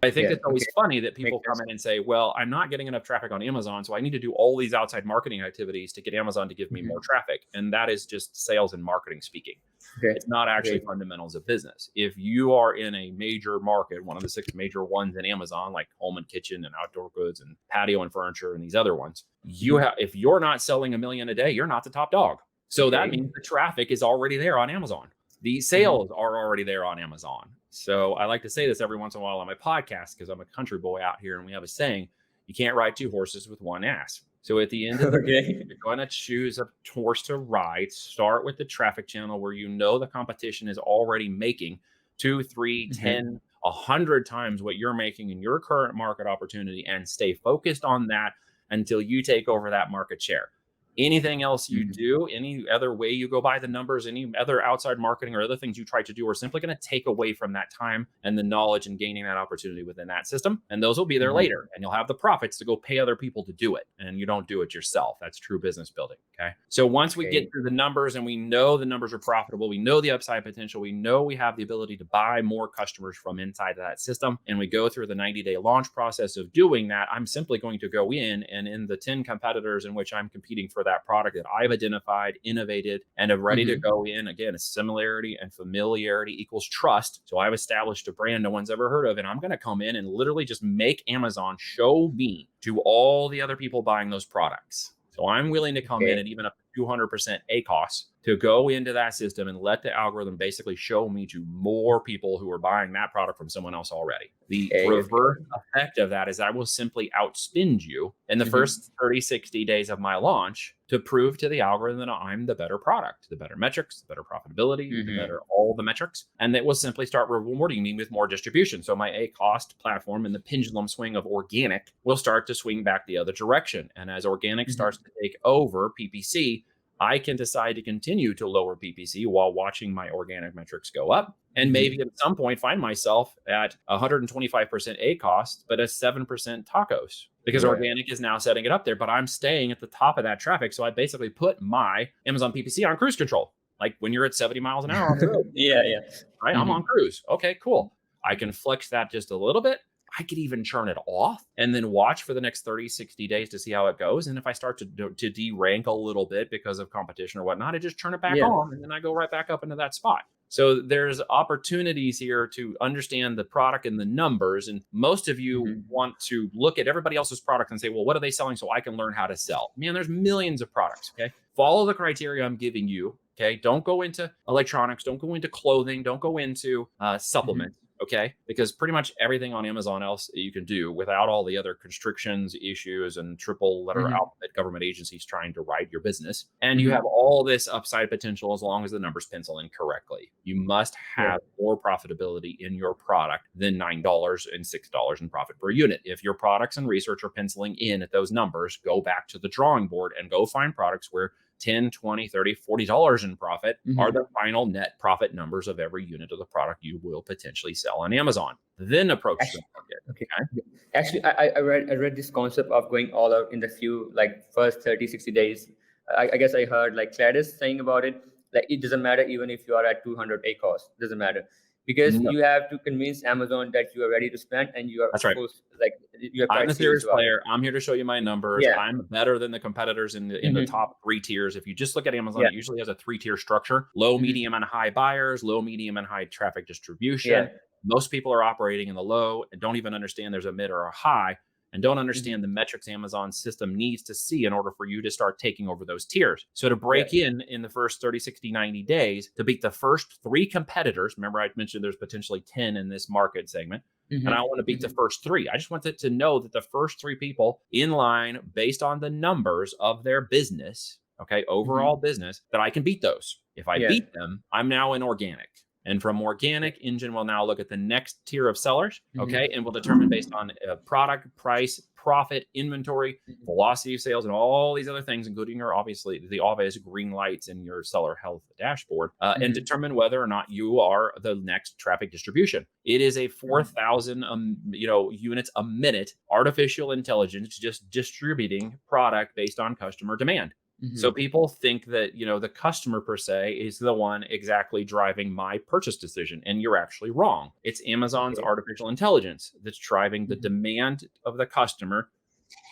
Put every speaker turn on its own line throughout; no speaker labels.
I think
Yeah.
it's always
Okay.
funny that
Makes
people come
sense.
in and say, well, I'm not getting enough traffic on Amazon, so I need to do all these outside marketing activities to get Amazon to give me more
Mhm.
traffic. And that is just sales and marketing speaking.
Okay.
It's not actually
Great.
fundamentals of business. If you are in a major market, one of the six major ones in Amazon, like home and kitchen and outdoor goods and patio and furniture and these other ones, you
Mhm.
have if you're not selling a million a day, you're not the top dog. So that
Okay.
means the traffic is already there on Amazon. The
Mhm.
sales are already there on Amazon. So I like to say this every once in a while on my podcast because I'm a country boy out here and we have a saying, you can't ride two horses with one ass. So at the end of the day,
Okay.
you're going to choose a horse to ride. Start with the traffic channel where you know the competition is already making two, three,
Mhm.
10, 100 times what you're making in your current market opportunity and stay focused on that until you take over that market share. Anything else you
Mhm.
do, any other way you go by the numbers, any other outside marketing or other things you try to do are simply going to take away from that time and the knowledge and gaining that opportunity within that system. And those will be there
Mhm.
later. And you'll have the profits to go pay other people to do it. And you don't do it yourself. That's true business building. Okay. So once we get
Okay.
through the numbers and we know the numbers are profitable, we know the upside potential, we know we have the ability to buy more customers from inside of that system, and we go through the 90-day launch process of doing that, I'm simply going to go in the 10 competitors in which I'm competing for that product that I've identified, innovated, and am ready to
Mhm.
go in. Again, a similarity and familiarity equals trust. So I've established a brand no one's ever heard of, and I'm going to come in and literally just make Amazon show me to all the other people buying those products. So I'm willing to come in
Okay.
at even up to 200% ACOS to go into that system and let the algorithm basically show me to more people who are buying that product from someone else already. The
Okay.
reverse
Okay.
effect of that is I will simply outspend you in the
Mhm.
first 30, 60 days of my launch to prove to the algorithm that I'm the better product, the better metrics, the better profitability, the
Mhm.
better all the metrics. And that will simply start rewarding me with more distribution. So my A cost platform and the pendulum swing of organic will start to swing back the other direction. And as organic starts
Mhm.
to take over PPC, I can decide to continue to lower PPC while watching my organic metrics go up. And maybe
Mhm.
at some point find myself at 125% A cost, but at 7% tacos because
Yeah.
organic is now setting it up there. But I'm staying at the top of that traffic. So I basically put my Amazon PPC on cruise control. Like when you're at 70 miles an hour on the road,
Yeah. Yeah.
right? I'm on
Mhm.
cruise. Okay, cool. I can flex that just a little bit. I could even turn it off and then watch for the next 30, 60 days to see how it goes. And if I start to de-rank a little bit because of competition or whatnot, I just turn it back
Yeah.
on and then I go right back up into that spot. So there's opportunities here to understand the product and the numbers. And most of you
Mhm.
want to look at everybody else's product and say, well, what are they selling so I can learn how to sell? Man, there's millions of products. Okay. Follow the criteria I'm giving you. Okay. Don't go into electronics. Don't go into clothing. Don't go into
Mhm.
supplements. Okay. Because pretty much everything on Amazon else you can do without all the other constrictions, issues, and triple letter
Mhm.
alphabet government agencies trying to ride your business. And you have
Mhm.
all this upside potential as long as the numbers pencil in correctly. You must
Yeah.
have more profitability in your product than $9 and $6 in profit per unit. If your products and research are penciling in at those numbers, go back to the drawing board and go find products where 10, 20, 30, $40 in profit are
Mhm.
the final net profit numbers of every unit of the product you will potentially sell on Amazon. Then approach the
Actually,
market.
okay.
Okay.
Yeah. Actually, I read this concept of going all out in the few like first 30, 60 days. I guess I heard like Gladys saying about it. Like it doesn't matter even if you are at 200 ACOS, doesn't matter because
No,
you have to convince Amazon that you are ready to spend and you are
that's right.
full, like you are
I'm
quite
the
serious
serious
about it.
player. I'm here to show you my numbers.
Yeah.
I'm better than the competitors in the
Hmm.
top three tiers. If you just look at Amazon,
Yeah.
it usually has a three-tier structure: low,
Hmm.
medium, and high buyers, low, medium, and high traffic distribution.
Yeah.
Most people are operating in the low and don't even understand there's a mid or a high and don't understand the
Hmm.
metrics Amazon's system needs to see in order for you to start taking over those tiers. So to
Yeah.
break in the first 30, 60, 90 days to beat the first three competitors, remember I mentioned there's potentially 10 in this market segment, and I
Hmm.
want to beat the
Hmm.
first three. I just want to know that the first three people in line based on the numbers of their business, okay, overall
Hmm.
business, that I can beat those. If I
Yeah.
beat them, I'm now in organic. And from organic, Engine will now look at the next tier of sellers, okay,
Hmm.
and will determine based on product, price, profit, inventory, velocity of sales, and all these other things, including your obviously the obvious green lights in your seller health dashboard, and
Hmm.
determine whether or not you are the next traffic distribution. It is a
Hmm.
4,000 units a minute artificial intelligence just distributing product based on customer demand. So
Mhm.
people think that, the customer per se is the one exactly driving my purchase decision. And you're actually wrong. It's Amazon's
Okay.
artificial intelligence that's driving the
Mhm.
demand of the customer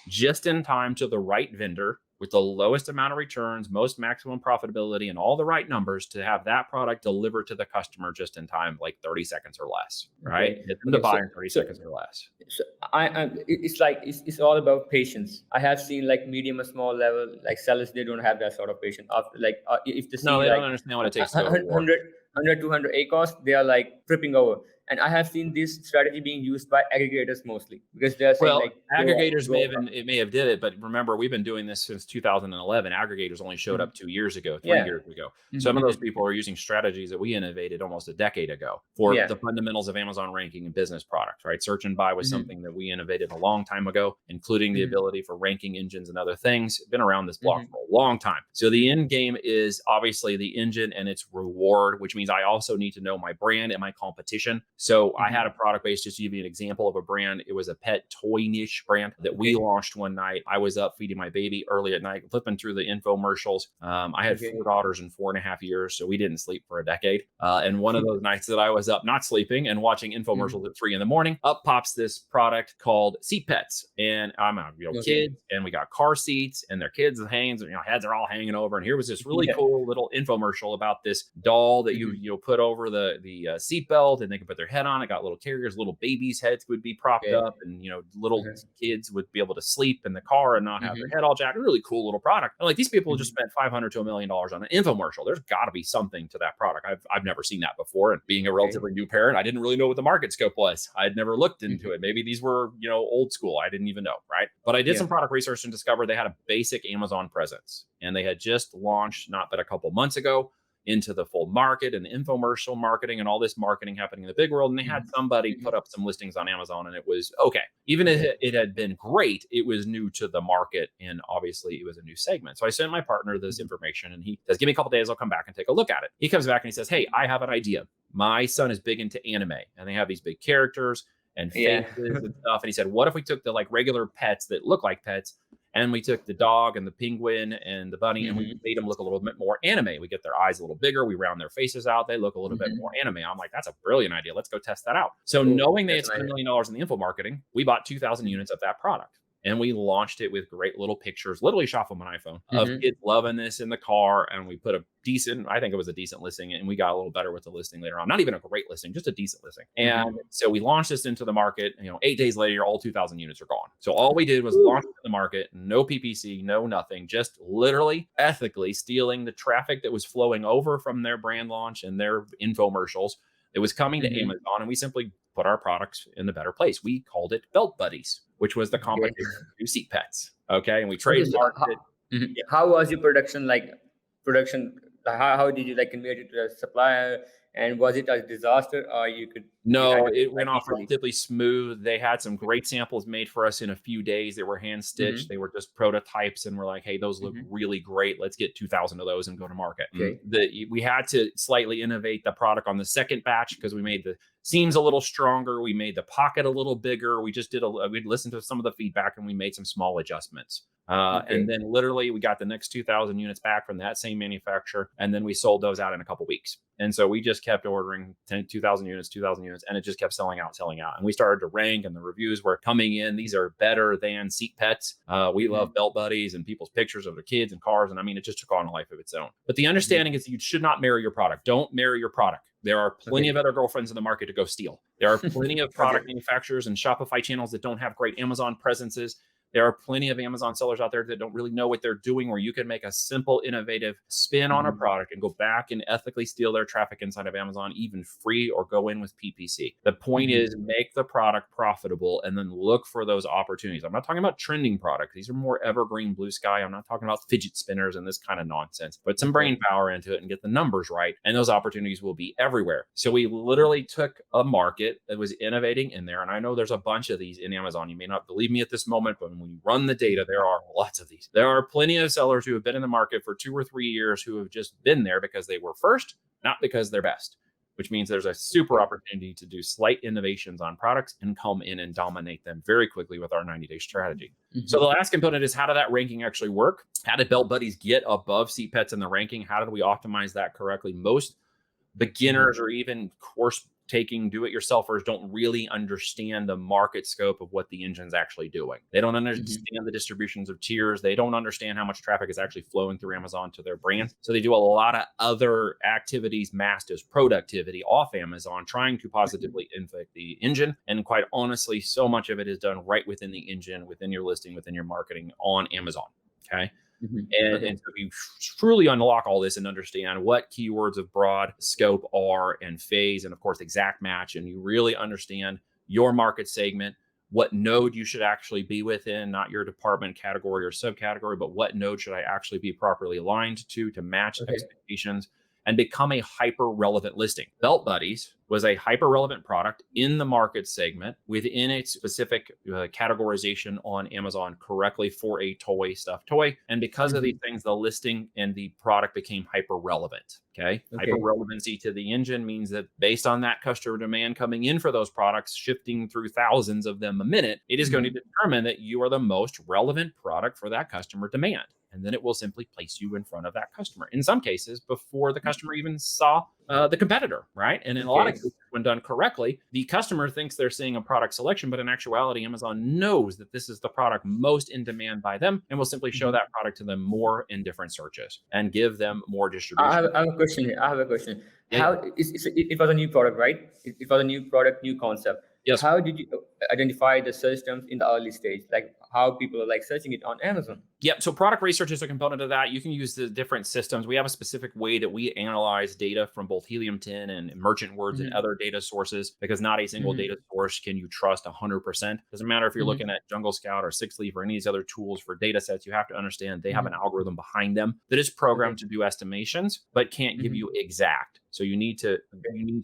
just in time to the right vendor with the lowest amount of returns, most maximum profitability, and all the right numbers to have that product delivered to the customer just in time, like 30 seconds or less, right?
Okay.
Get them to
Okay.
buy in 30
So
seconds or less.
so it's like it's all about patience. I have seen like medium or small level like sellers, they don't have that sort of patience. After like if they
No,
see
they don't
like
understand what it takes to go to war.
100 200 ACOS, they are like tripping over. And I have seen this strategy being used by aggregators mostly because they are saying
Well,
like
aggregators may
go
have been it may have did it, but remember, we've been doing this since 2011. Aggregators only showed
Mhm.
up 2 years ago, 3
Yeah.
years ago. Some
Mhm,
of those
mhm.
people are using strategies that we innovated almost a decade ago for
Yeah.
the fundamentals of Amazon ranking and business products, right? Search and buy was
Mhm,
something that we innovated a long time ago, including the
mhm,
ability for ranking engines and other things. Been around this block
mhm,
for a long time. So the
mhm,
end game is obviously the engine and its reward, which means I also need to know my brand and my competition. So I had
mhm.
a product base, just to give you an example of a brand. It was a pet toy niche brand that we
Okay.
launched one night. I was up feeding my baby early at night, flipping through the infomercials. I had
Okay.
4 daughters in 4.5 years, so we didn't sleep for a decade. And one of those nights that I was up not sleeping and watching
Mhm.
infomercials at 3 in the morning, up pops this product called Seat Pets. And I'm
Okay.
kids, and we got car seats, and their kids' hands, heads are all hanging over. And here was this really
Yeah.
cool little infomercial about this doll that you
Mhm,
you know put over the seat belt, and they could put their head on. It got little carriers, little babies' heads would be propped
okay.
up, and little
Uh-huh.
kids would be able to sleep in the car and not have their
Mhm,
head all jacked. Really cool little product. And like these people just
mhm.
spent 500 to $1 million on an infomercial. There's got to be something to that product. I've never seen that before. And being a
Okay.
relatively new parent, I didn't really know what the market scope was. I'd never looked into
Mhm.
it. Maybe these were old school. I didn't even know, right? But I did
Yeah.
some product research and discovered they had a basic Amazon presence, and they had just launched not but a couple months ago into the full market and the infomercial marketing and all this marketing happening in the big world. And they had
Mhm,
somebody put
mhm.
up some listings on Amazon, and it was okay. Even if
Okay.
it had been great, it was new to the market. And obviously, it was a new segment. So I sent my partner this
Mhm.
information, and he says, "Give me a couple days. I'll come back and take a look at it." He comes back and he says, "Hey, I have an idea. My son is big into anime, and they have these big characters and
Yeah.
faces and stuff." And he said, "What if we took the like regular pets that look like pets, and we took the dog and the penguin and the bunny, and we
Mhm,
made them look a little bit more anime. We get their eyes a little bigger, we round their faces out, they look a little bit more
mhm.
anime." I'm like, "That's a brilliant idea. Let's go test that out." So
Oh,
knowing they
that's
had spent
nice.
$1 million in the info marketing, we bought 2,000
Mhm,
units of that product. And we launched it with great little pictures, literally shot from an iPhone, of
mhm.
kids loving this in the car. And we put a decent, I think it was a decent listing, and we got a little better with the listing later on. Not even a great listing, just a decent listing. And
Mhm.
so we launched this into the market. 8 days later, all 2,000 units are gone. So all we did was
Woo.
launch it in the market, no PPC, no nothing, just literally ethically stealing the traffic that was flowing over from their brand launch and their infomercials. It was coming to
Mhm.
Amazon, and we simply put our products in a better place. We called it Belt Buddies, which was the
Okay.
competition to Seat Pets. Okay. And we
Okay, so
trademarked it.
mhm. How was your production like production how did you like convey it to the supplier, and was it a disaster or you
No,
handled it
it
like
went off
easily?
relatively smooth. They had some
Mhm,
great samples made for us in a few days. They were hand stitched.
mhm,
They were just prototypes, and we're like, "Hey, those look
mhm.
really great. Let's get 2,000 of those and go to market." And
Okay.
we had to slightly innovate the product on the second batch because we made the seams a little stronger. We made the pocket a little bigger. We just we'd listened to some of the feedback, and we made some small adjustments. And
Okay.
then literally we got the next 2,000 units back from that same manufacturer, and then we sold those out in a couple weeks. And so we just kept ordering 2,000 units, 2,000 units, and it just kept selling out, selling out. And we started to rank, and the reviews were coming in. These are better than Seat Pets. We love
Mhm,
Belt Buddies and people's pictures of their kids and cars. And I mean, it just took on a life of its own. But the
mhm.
understanding is that you should not marry your product. Don't marry your product. There are plenty
Okay.
of other girlfriends in the market to go steal. There are plenty of product
Okay.
manufacturers and Shopify channels that don't have great Amazon presences. There are plenty of Amazon sellers out there that don't really know what they're doing, where you can make a simple, innovative spin on a
Mhm,
product and go back and ethically steal their traffic inside of Amazon, even free, or go in with PPC. The point
mhm.
is, make the product profitable and then look for those opportunities. I'm not talking about trending products. These are more evergreen blue sky. I'm not talking about fidget spinners and this kind of nonsense. Put some
Okay.
brain power into it and get the numbers right, and those opportunities will be everywhere. So we literally took a market that was innovating in there. And I know there's a bunch of these in Amazon. You may not believe me at this moment, but when we run the data, there are lots of these. There are plenty of sellers who have been in the market for 2 or 3 years who have just been there because they were first, not because they're best. which means there's a super opportunity to do slight innovations on products and come in and dominate them very quickly with our 90-day strategy. So the last component is, how did that ranking actually work? How did Belt Buddies get above Seat Pets in the ranking? How did we optimize that correctly? Most beginners or even course taking do-it-yourselfers don't really understand the market scope of what the engine's actually doing. They don't understand the distributions of tiers. They don't understand how much traffic is actually flowing through Amazon to their brand. So they do a lot of other activities masked as productivity off Amazon, trying to positively infect the engine. And quite honestly, so much of it is done right within the engine, within your listing, within your marketing on Amazon. Okay. And so we truly unlock all this and understand what keywords of broad scope are, and phase, and of course, exact match. And you really understand your market segment, what node you should actually be within, not your department, category, or subcategory, but what node should I actually be properly aligned to match expectations and become a hyper relevant listing. Belt Buddies was a hyper relevant product in the market segment within its specific categorization on Amazon correctly for a toy, stuffed toy. And because of these things, the listing and the product became hyper relevant. Hyper relevancy to the engine means that based on that customer demand coming in for those products, shifting through thousands of them a minute, it is going to determine that you are the most relevant product for that customer demand. And then it will simply place you in front of that customer. In some cases, before the customer even saw the competitor, right? And in a lot of cases, when done correctly, the customer thinks they're seeing a product selection, but in actuality, Amazon knows that this is the product most in demand by them, and will simply show that product to them more in different searches and give them more distribution.
I have a question here. I have a question. It was a new product, right? It was a new product, new concept.
Yes.
How did you identify the search terms in the early stage? Like how people are like searching it on Amazon?
Yep. So product research is a component of that. You can use the different systems. We have a specific way that we analyze data from both Helium 10 and Merchant Words and other data sources, because not a single data source can you trust 100%. Doesn't matter if you're looking at Jungle Scout or Six Leaf or any of these other tools for data sets. You have to understand they have an algorithm behind them that is programmed to do estimations, but can't give you exact. So you need to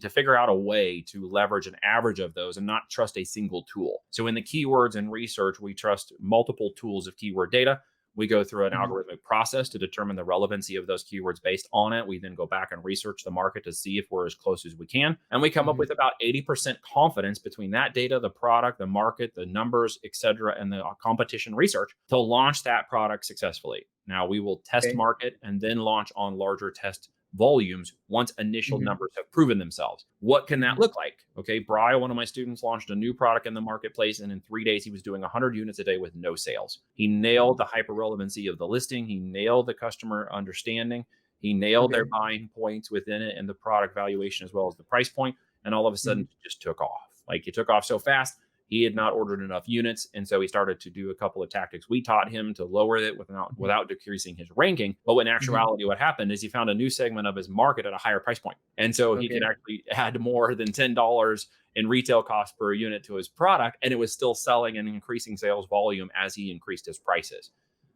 figure out a way to leverage an average of those and not trust a single tool. So in the keywords and research, we trust multiple tools of keyword data. We go through an algorithmic process to determine the relevancy of those keywords based on it. We then go back and research the market to see if we're as close as we can. And we come up with about 80% confidence between that data, the product, the market, the numbers, et cetera, and the competition research to launch that product successfully. Now we will test market and then launch on larger test volumes once initial numbers have proven themselves. What can that look like? Okay, Bri, one of my students, launched a new product in the marketplace, and in 3 days he was doing 100 units a day with no sales. He nailed the hyper relevancy of the listing. He nailed the customer understanding. He nailed their buying points within it and the product valuation as well as the price point. And all of a sudden, it just took off. Like, it took off so fast. He had not ordered enough units, and so he started to do a couple of tactics we taught him to lower it without decreasing his ranking. But in actuality, what happened is he found a new segment of his market at a higher price point. And so he could actually add more than $10 in retail cost per unit to his product, and it was still selling and increasing sales volume as he increased his prices.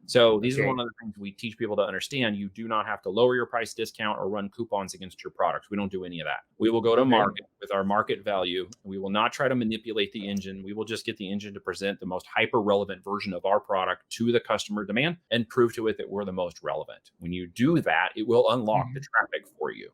So these are one of the things we teach people to understand. You do not have to lower your price discount or run coupons against your products. We don't do any of that. We will go to market with our market value. We will not try to manipulate the engine. We will just get the engine to present the most hyper relevant version of our product to the customer demand and prove to it that we're the most relevant. When you do that, it will unlock the traffic for you.